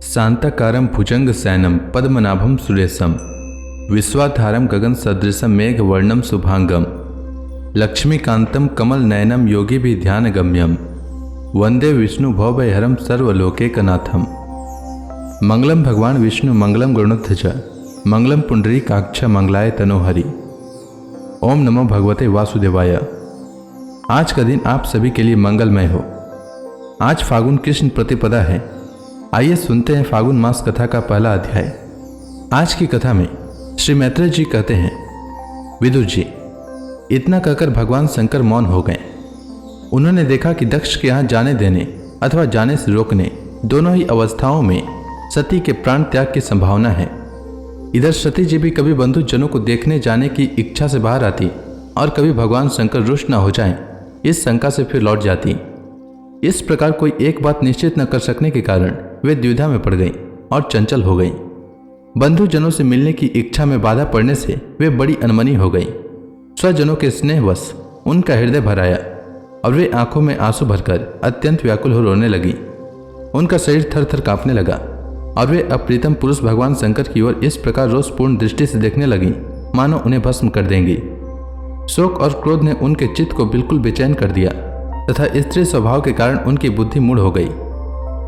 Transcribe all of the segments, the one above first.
शांताकारं भुजंगशयनं पद्मनाभं सुरेशं विश्वाधारं गगनसदृशं मेघवर्णं शुभांगं लक्ष्मीकान्तं कमलनयनं योगिभिर्ध्यानगम्यं वंदे विष्णु भवभयहरं सर्वलोकैकनाथं। मंगलम भगवान विष्णु मंगलम गरुड़ध्वज मंगलम पुंडरीकाक्ष मंगलाय तनोहरि। ओम नमो भगवते वासुदेवाय। आज का दिन आप सभी के लिए मंगलमय हो। आज फागुन कृष्ण प्रतिपदा है। आइए सुनते हैं फागुन मास कथा का पहला अध्याय। आज की कथा में श्री मैत्रेय जी कहते हैं, विदुर जी, इतना कहकर भगवान शंकर मौन हो गए। उन्होंने देखा कि दक्ष के यहाँ जाने देने अथवा जाने से रोकने दोनों ही अवस्थाओं में सती के प्राण त्याग की संभावना है। इधर सती जी भी कभी बंधुजनों को देखने जाने की इच्छा से बाहर आती और कभी भगवान शंकर रुष्ट न हो जाएं, इस शंका से फिर लौट जाती। इस प्रकार कोई एक बात निश्चित न कर सकने के कारण वे द्विधा में पड़ गईं और चंचल हो गईं। बंधुजनों से मिलने की इच्छा में बाधा पड़ने से वे बड़ी अनमनी हो गईं। स्वजनों के स्नेहवश उनका हृदय भर आया और वे आंखों में आंसू भरकर अत्यंत व्याकुल हो रोने लगी। उनका शरीर थर थर कांपने लगा और वे अप्रीतम पुरुष भगवान शंकर की ओर इस प्रकार रोषपूर्ण दृष्टि से देखने लगी मानो उन्हें भस्म कर देंगी। शोक और क्रोध ने उनके चित्त को बिल्कुल बेचैन कर दिया तथा स्त्री स्वभाव के कारण उनकी बुद्धि मूढ़ हो गई।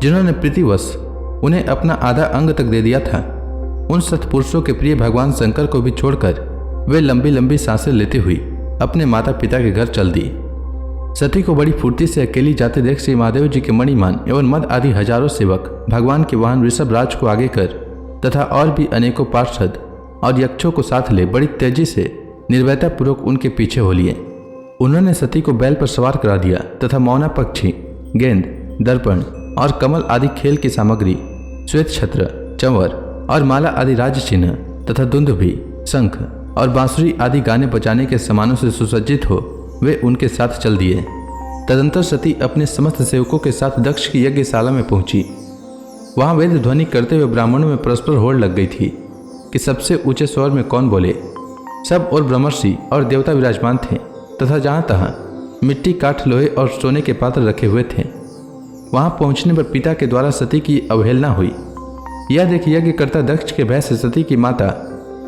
जिन्होंने प्रीतिवश उन्हें अपना आधा अंग तक दे दिया था, उन सत्पुरुषों के प्रिय भगवान शंकर को भी छोड़कर वे लंबी लंबी सांसें लेती हुई अपने माता पिता के घर चल दी। सती को बड़ी फुर्ती से अकेली जाते देख श्री महादेव जी के मणिमान एवं मद आदि हजारों सेवक भगवान के वाहन ऋषभ राज को आगे कर तथा और भी अनेकों पार्षद और यक्षों को साथ ले बड़ी तेजी से निर्भयता पूर्वक उनके पीछे हो लिए। उन्होंने सती को बैल पर सवार करा दिया तथा मौना पक्षी, गेंद, दर्पण और कमल आदि खेल की सामग्री, श्वेत छत्र, चंवर और माला आदि राज चिन्ह तथा दुंदुभि, शंख और बांसुरी आदि गाने बजाने के सामानों से सुसज्जित हो वे उनके साथ चल दिए। तदंतर सती अपने समस्त सेवकों के साथ दक्ष की यज्ञशाला में पहुंची। वहां वेद ध्वनि करते हुए ब्राह्मणों में परस्पर होड़ लग गई थी कि सबसे ऊंचे स्वर में कौन बोले। सब और ब्रह्मर्षि और देवता विराजमान थे तथा जहां तहां मिट्टी, काठ, लोहे और सोने के पात्र रखे हुए थे। वहां पहुंचने पर पिता के द्वारा सती की अवहेलना हुई। यह देख यज्ञकर्ता दक्ष के भय से सती की माता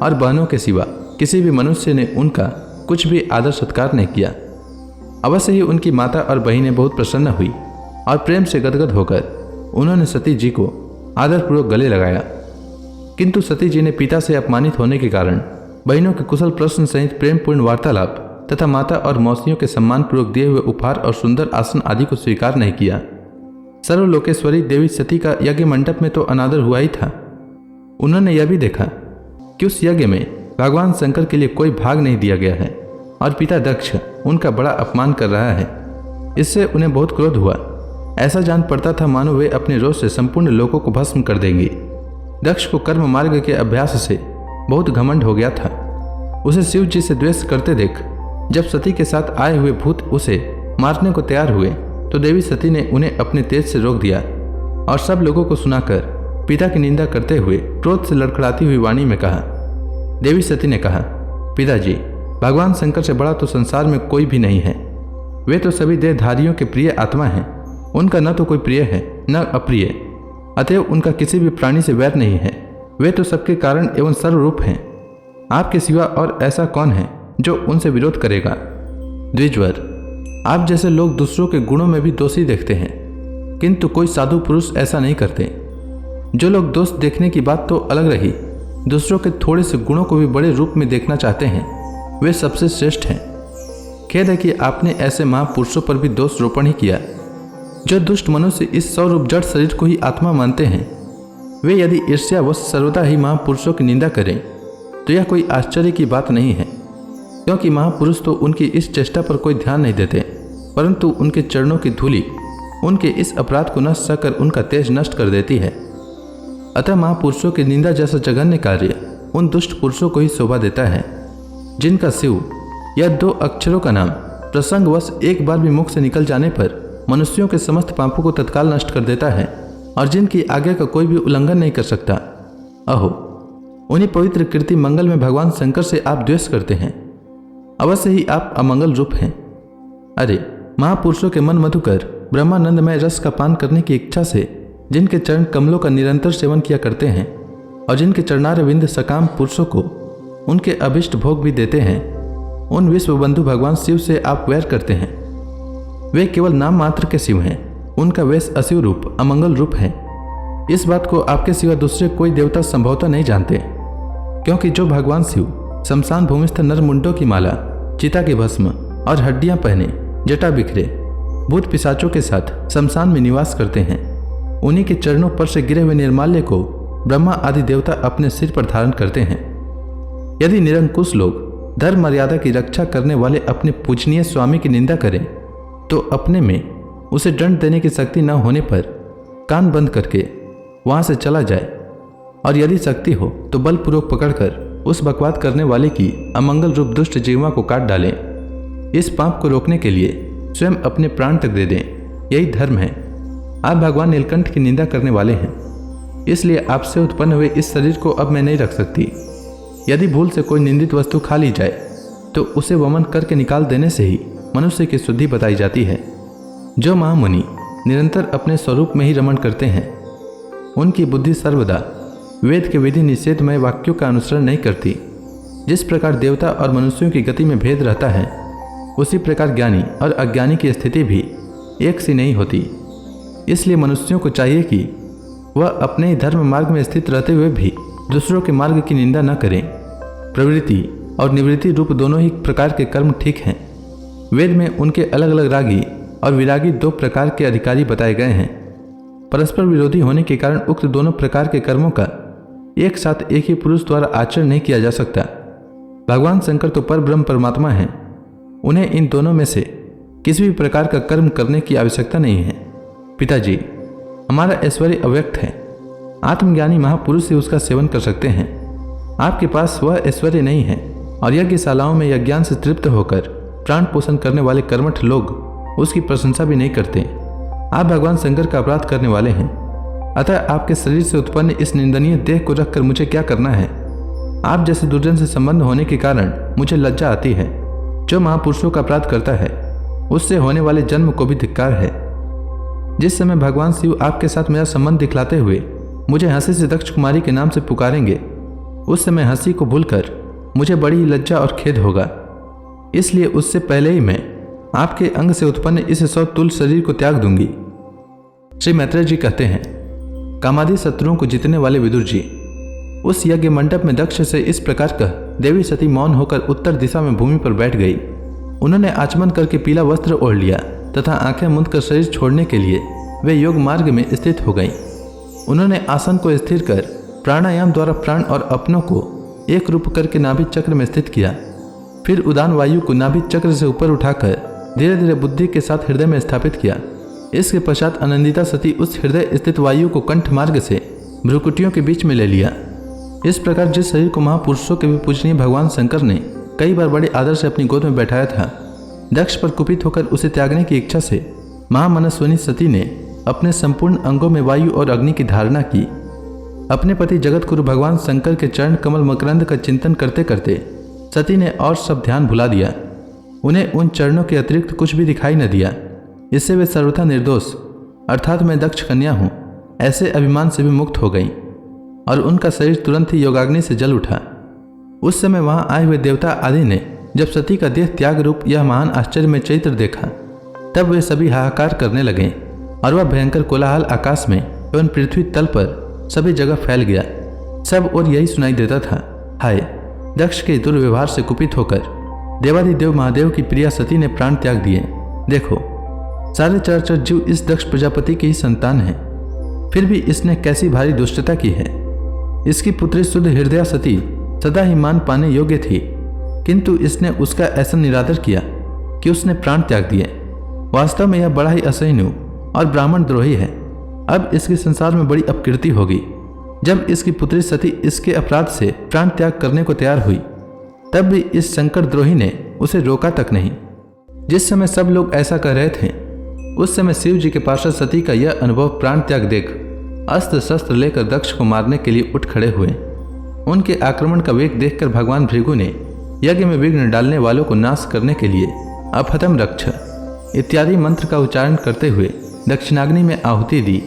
और बहनों के सिवा किसी भी मनुष्य ने उनका कुछ भी आदर सत्कार नहीं किया। अवश्य ही उनकी माता और बहिनें बहुत प्रसन्न हुई और प्रेम से गदगद होकर उन्होंने सती जी को आदरपूर्वक गले लगाया। किंतु सती जी ने पिता से अपमानित होने के कारण बहनों के कुशल प्रश्न सहित प्रेमपूर्ण वार्तालाप तथा माता और मौसियों के सम्मानपूर्वक दिए हुए उपहार और सुंदर आसन आदि को स्वीकार नहीं किया। सर्वलोकेश्वरी देवी सती का यज्ञ मंडप में तो अनादर हुआ ही था। उन्होंने यह भी देखा कि उस यज्ञ में भगवान शंकर के लिए कोई भाग नहीं दिया गया है और पिता दक्ष उनका बड़ा अपमान कर रहा है। इससे उन्हें बहुत क्रोध हुआ। ऐसा जान पड़ता था मानो वे अपने रोष से संपूर्ण लोगों को भस्म कर देंगे। दक्ष को कर्म मार्ग के अभ्यास से बहुत घमंड हो गया था। उसे शिव जी से द्वेष करते देख जब सती के साथ आए हुए भूत उसे मारने को तैयार हुए तो देवी सती ने उन्हें अपने तेज से रोक दिया और सब लोगों को सुनाकर पिता की निंदा करते हुए क्रोध से लड़खड़ाती हुई वाणी में कहा। देवी सती ने कहा, पिताजी, भगवान शंकर से बड़ा तो संसार में कोई भी नहीं है। वे तो सभी देहधारियों के प्रिय आत्मा हैं। उनका न तो कोई प्रिय है न अप्रिय, अतएव उनका किसी भी प्राणी से वैर नहीं है। वे तो सबके कारण एवं सर्वरूप हैं। आपके सिवा और ऐसा कौन है जो उनसे विरोध करेगा। द्विजवर, आप जैसे लोग दूसरों के गुणों में भी दोषी देखते हैं, किंतु कोई साधु पुरुष ऐसा नहीं करते। जो लोग दोष देखने की बात तो अलग रही, दूसरों के थोड़े से गुणों को भी बड़े रूप में देखना चाहते हैं, वे सबसे श्रेष्ठ हैं। खेद है कि आपने ऐसे महापुरुषों पर भी दोष रोपण ही किया। जो दुष्ट मनुष्य इस स्वरूप जड़ शरीर को ही आत्मा मानते हैं, वे यदि ईर्ष्यावश सर्वदा ही महापुरुषों की निंदा करें तो यह कोई आश्चर्य की बात नहीं है, क्योंकि महापुरुष तो उनकी इस चेष्टा पर कोई ध्यान नहीं देते, परंतु उनके चरणों की धूलि उनके इस अपराध को नष्ट कर उनका तेज नष्ट कर देती है। अतः महापुरुषों की निंदा जैसा जघन्य कार्य उन दुष्ट पुरुषों को ही शोभा देता है, जिनका शिव या 2 अक्षरों का नाम प्रसंगवश एक बार भी मुख से निकल जाने पर मनुष्यों के समस्त पापों को तत्काल नष्ट कर देता है और जिनकी आज्ञा का कोई भी उल्लंघन नहीं कर सकता। अहो, उन्हीं पवित्र कीर्ति मंगल में भगवान शंकर से आप द्वेष करते हैं। अवश्य ही आप अमंगल रूप हैं। अरे, महापुरुषों के मन मधुकर ब्रह्मानंदमय रस का पान करने की इच्छा से जिनके चरण कमलों का निरंतर सेवन किया करते हैं और जिनके चरणारविंद सकाम पुरुषों को उनके अभिष्ट भोग भी देते हैं, उन विश्व बंधु भगवान शिव से आप वैर करते हैं। वे केवल नाम मात्र के शिव हैं, उनका वेश अशिव रूप अमंगल रूप है। इस बात को आपके सिवा दूसरे कोई देवता संभवतः नहीं जानते, क्योंकि जो भगवान शिव शमशान भूमिस्थ नर मुंडों की माला, चिता के भस्म और हड्डियां पहने जटा बिखरे भूत पिशाचों के साथ शमशान में निवास करते हैं, उन्हीं के चरणों पर से गिरे हुए निर्माल्य को ब्रह्मा आदि देवता अपने सिर पर धारण करते हैं। यदि निरंकुश लोग धर्म मर्यादा की रक्षा करने वाले अपने पूजनीय स्वामी की निंदा करें तो अपने में उसे दंड देने की शक्ति न होने पर कान बंद करके वहां से चला जाए, और यदि शक्ति हो तो बलपूर्वक पकड़कर उस बकवाद करने वाले की अमंगल रूप दुष्ट जीवा को काट डालें। इस पाप को रोकने के लिए स्वयं अपने प्राण तक दे दें, यही धर्म है। आप भगवान नीलकंठ की निंदा करने वाले हैं, इसलिए आपसे उत्पन्न हुए इस शरीर को अब मैं नहीं रख सकती। यदि भूल से कोई निंदित वस्तु खा ली जाए तो उसे वमन करके निकाल देने से ही मनुष्य की शुद्धि बताई जाती है। जो महामुनि निरंतर अपने स्वरूप में ही रमण करते हैं, उनकी बुद्धि सर्वदा वेद के विधि निषेधमय वाक्यों का अनुसरण नहीं करती। जिस प्रकार देवता और मनुष्यों की गति में भेद रहता है, उसी प्रकार ज्ञानी और अज्ञानी की स्थिति भी एक सी नहीं होती। इसलिए मनुष्यों को चाहिए कि वह अपने ही धर्म मार्ग में स्थित रहते हुए भी दूसरों के मार्ग की निंदा न करें। प्रवृत्ति और निवृत्ति रूप दोनों ही प्रकार के कर्म ठीक हैं। वेद में उनके अलग अलग रागी और विरागी दो प्रकार के अधिकारी बताए गए हैं। परस्पर विरोधी होने के कारण उक्त दोनों प्रकार के कर्मों का एक साथ एक ही पुरुष द्वारा आचरण नहीं किया जा सकता। भगवान शंकर तो पर ब्रह्म परमात्मा हैं, उन्हें इन दोनों में से किसी भी प्रकार का कर्म करने की आवश्यकता नहीं है। पिताजी, हमारा ऐश्वर्य अव्यक्त है, आत्मज्ञानी महापुरुष ही उसका सेवन कर सकते हैं। आपके पास वह ऐश्वर्य नहीं है और यज्ञशालाओं में यज्ञान से तृप्त होकर प्राण पोषण करने वाले कर्मठ लोग उसकी प्रशंसा भी नहीं करते। आप भगवान शंकर का अपराध करने वाले हैं, अतः आपके शरीर से उत्पन्न इस निंदनीय देह को रखकर मुझे क्या करना है। आप जैसे दुर्जन से संबंध होने के कारण मुझे लज्जा आती है। जो महापुरुषों का अपराध करता है उससे होने वाले जन्म को भी धिक्कार है। जिस समय भगवान शिव आपके साथ मेरा संबंध दिखलाते हुए मुझे हंसी से दक्ष कुमारी के नाम से पुकारेंगे, उस समय हंसी को भूलकर मुझे बड़ी ही लज्जा और खेद होगा। इसलिए उससे पहले ही मैं आपके अंग से उत्पन्न इस 100 तुल शरीर को त्याग दूंगी। श्री मैत्रेय जी कहते हैं, कामादि शत्रुओं को जीतने वाले विदुर जी उस यज्ञ मंडप में दक्ष से इस प्रकार कह देवी सती मौन होकर उत्तर दिशा में भूमि पर बैठ गई। उन्होंने आचमन करके पीला वस्त्र ओढ़ लिया तथा आंखें मूंद कर शरीर छोड़ने के लिए वे योग मार्ग में स्थित हो गईं। उन्होंने आसन को स्थिर कर प्राणायाम द्वारा प्राण और अपनों को एक रूप करके नाभि चक्र में स्थित किया। फिर उदान वायु को नाभि चक्र से ऊपर उठाकर धीरे धीरे बुद्धि के साथ हृदय में स्थापित किया। इसके पश्चात आनंदिता सती उस हृदय स्थित वायु को कंठ मार्ग से भ्रुकुटियों के बीच में ले लिया। इस प्रकार जिस शरीर को महापुरुषों के भी पूजनीय भगवान शंकर ने कई बार बड़े आदर से अपनी गोद में बैठाया था, दक्ष पर कुपित होकर उसे त्यागने की इच्छा से महामनस्विनी सती ने अपने संपूर्ण अंगों में वायु और अग्नि की धारणा की। अपने पति जगत गुरु भगवान शंकर के चरण कमल मकरंद का चिंतन करते करते सती ने और सब ध्यान भुला दिया। उन्हें उन चरणों के अतिरिक्त कुछ भी दिखाई न दिया। इससे वे सर्वथा निर्दोष अर्थात मैं दक्ष कन्या हूँ ऐसे अभिमान से भी मुक्त हो गई और उनका शरीर तुरंत ही योगाग्नि से जल उठा। उस समय वहां आए हुए देवता आदि ने जब सती का देह त्याग रूप यह महान आश्चर्य में चैत्र देखा, तब वे सभी हाहाकार करने लगे और वह भयंकर कोलाहल आकाश में एवं पृथ्वी तल पर सभी जगह फैल गया। सब और यही सुनाई देता था, हाय दक्ष के दुर्व्यवहार से कुपित होकर देवाधिदेव महादेव की प्रिया सती ने प्राण त्याग दिए। देखो, सारे चराचर जीव इस दक्ष प्रजापति की ही संतान है, फिर भी इसने कैसी भारी दुष्टता की है। इसकी पुत्री शुद्ध हृदया सती सदा ही मान पाने योग्य थी, किंतु इसने उसका ऐसा निरादर किया कि उसने प्राण त्याग दिए। वास्तव में यह बड़ा ही असहिष्णु और ब्राह्मण द्रोही है। अब इसके संसार में बड़ी अपकीर्ति होगी। जब इसकी पुत्री सती इसके अपराध से प्राण त्याग करने को तैयार हुई, तब भी इस शंकर द्रोही ने उसे रोका तक नहीं। जिस समय सब लोग ऐसा कह रहे थे, उस समय शिव जी के पार्षद सती का यह अनुभव प्राण त्याग देख अस्त्र शस्त्र लेकर दक्ष को मारने के लिए उठ खड़े हुए। उनके आक्रमण का वेग देखकर भगवान भृगु ने यज्ञ में विघ्न डालने वालों को नाश करने के लिए अफतम रक्ष इत्यादि मंत्र का उच्चारण करते हुए दक्षिणाग्नि में आहुति दी।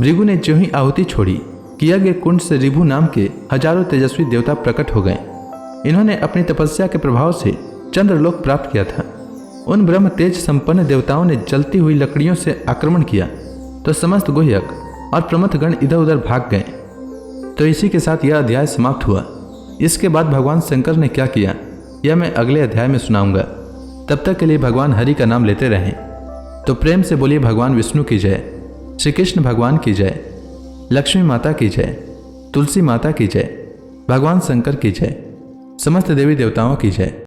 भृगु ने ज्यों ही आहुति छोड़ी कि यज्ञ कुंड से ऋभु नाम के हजारों तेजस्वी देवता प्रकट हो गए। इन्होंने अपनी तपस्या के प्रभाव से चंद्रलोक प्राप्त किया था। उन ब्रह्म तेज संपन्न देवताओं ने जलती हुई लकड़ियों से आक्रमण किया तो समस्त गुह्यक और प्रमथगण इधर उधर भाग गए। तो इसी के साथ यह अध्याय समाप्त हुआ। इसके बाद भगवान शंकर ने क्या किया यह मैं अगले अध्याय में सुनाऊंगा। तब तक के लिए भगवान हरि का नाम लेते रहें। तो प्रेम से बोलिए भगवान विष्णु की जय, श्री कृष्ण भगवान की जय, लक्ष्मी माता की जय, तुलसी माता की जय, भगवान शंकर की जय, समस्त देवी देवताओं की जय।